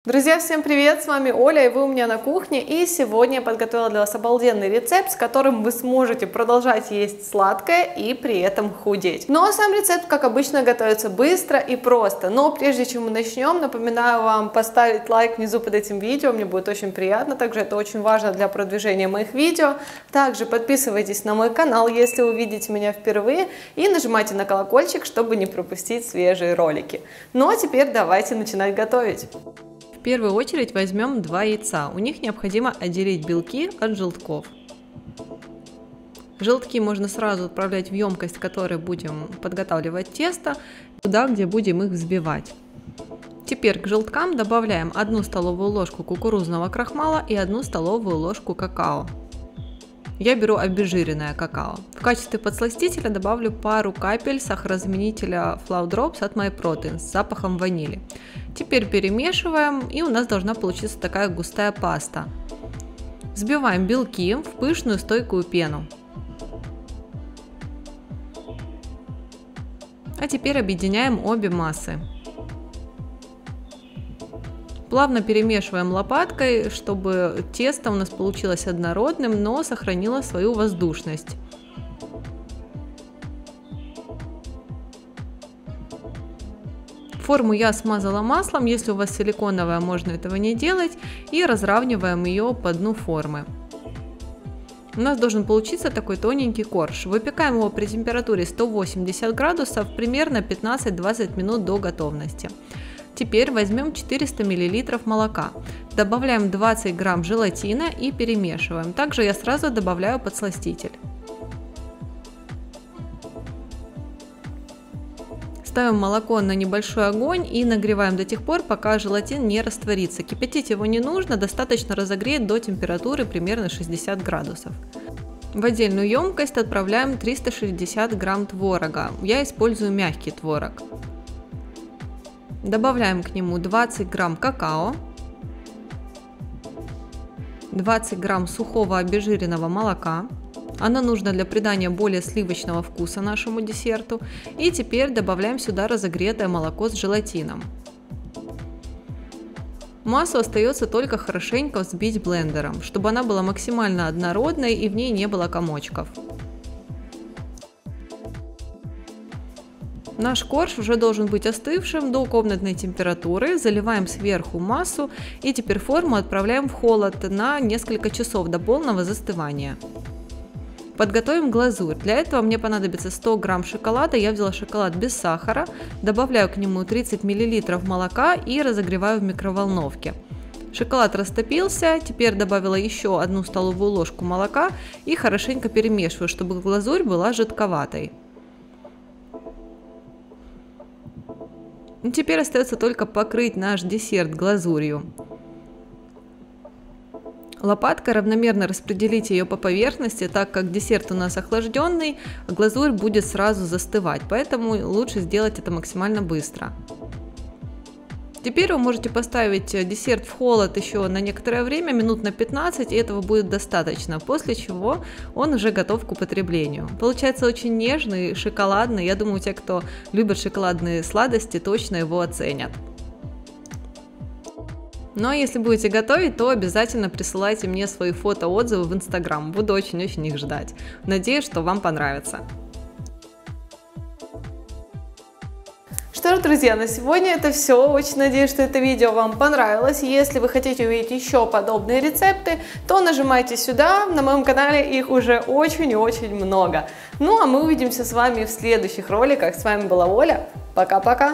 Друзья, всем привет! С вами Оля, и вы у меня на кухне. И сегодня я подготовила для вас обалденный рецепт, с которым вы сможете продолжать есть сладкое и при этом худеть. Но сам рецепт, как обычно, готовится быстро и просто. Но прежде чем мы начнем, напоминаю вам поставить лайк внизу под этим видео, мне будет очень приятно. Также это очень важно для продвижения моих видео. Также подписывайтесь на мой канал, если вы видите меня впервые, и нажимайте на колокольчик, чтобы не пропустить свежие ролики. Ну а теперь давайте начинать готовить. В первую очередь возьмем 2 яйца. У них необходимо отделить белки от желтков. Желтки можно сразу отправлять в емкость, в которой будем подготавливать тесто, туда, где будем их взбивать. Теперь к желткам добавляем 1 столовую ложку кукурузного крахмала и 1 столовую ложку какао. Я беру обезжиренное какао. В качестве подсластителя добавлю пару капель сахарозаменителя Flour Drops от MyProtein с запахом ванили. Теперь перемешиваем, и у нас должна получиться такая густая паста. Взбиваем белки в пышную стойкую пену. А теперь объединяем обе массы. Плавно перемешиваем лопаткой, чтобы тесто у нас получилось однородным, но сохранило свою воздушность. Форму я смазала маслом, если у вас силиконовая, можно этого не делать, и разравниваем ее по дну формы. У нас должен получиться такой тоненький корж. Выпекаем его при температуре 180 градусов примерно 15-20 минут до готовности. Теперь возьмем 400 мл молока, добавляем 20 грамм желатина и перемешиваем. Также я сразу добавляю подсластитель. Ставим молоко на небольшой огонь и нагреваем до тех пор, пока желатин не растворится. Кипятить его не нужно, достаточно разогреть до температуры примерно 60 градусов. В отдельную емкость отправляем 360 грамм творога. Я использую мягкий творог. Добавляем к нему 20 грамм какао, 20 грамм сухого обезжиренного молока. Оно нужно для придания более сливочного вкуса нашему десерту. И теперь добавляем сюда разогретое молоко с желатином. Массу остается только хорошенько взбить блендером, чтобы она была максимально однородной и в ней не было комочков. Наш корж уже должен быть остывшим до комнатной температуры. Заливаем сверху массу и теперь форму отправляем в холод на несколько часов до полного застывания. Подготовим глазурь. Для этого мне понадобится 100 грамм шоколада. Я взяла шоколад без сахара. Добавляю к нему 30 мл молока и разогреваю в микроволновке. Шоколад растопился, теперь добавила еще 1 столовую ложку молока и хорошенько перемешиваю, чтобы глазурь была жидковатой. Теперь остается только покрыть наш десерт глазурью. Лопаткой равномерно распределите ее по поверхности, так как десерт у нас охлажденный, а глазурь будет сразу застывать, поэтому лучше сделать это максимально быстро. Теперь вы можете поставить десерт в холод еще на некоторое время, минут на 15, и этого будет достаточно, после чего он уже готов к употреблению. Получается очень нежный, шоколадный, я думаю, те, кто любит шоколадные сладости, точно его оценят. Но если будете готовить, то обязательно присылайте мне свои фото-отзывы в Instagram, буду очень-очень их ждать. Надеюсь, что вам понравится. Что ж, друзья, на сегодня это все. Очень надеюсь, что это видео вам понравилось. Если вы хотите увидеть еще подобные рецепты, то нажимайте сюда. На моем канале их уже очень и очень много. Ну а мы увидимся с вами в следующих роликах. С вами была Оля. Пока-пока.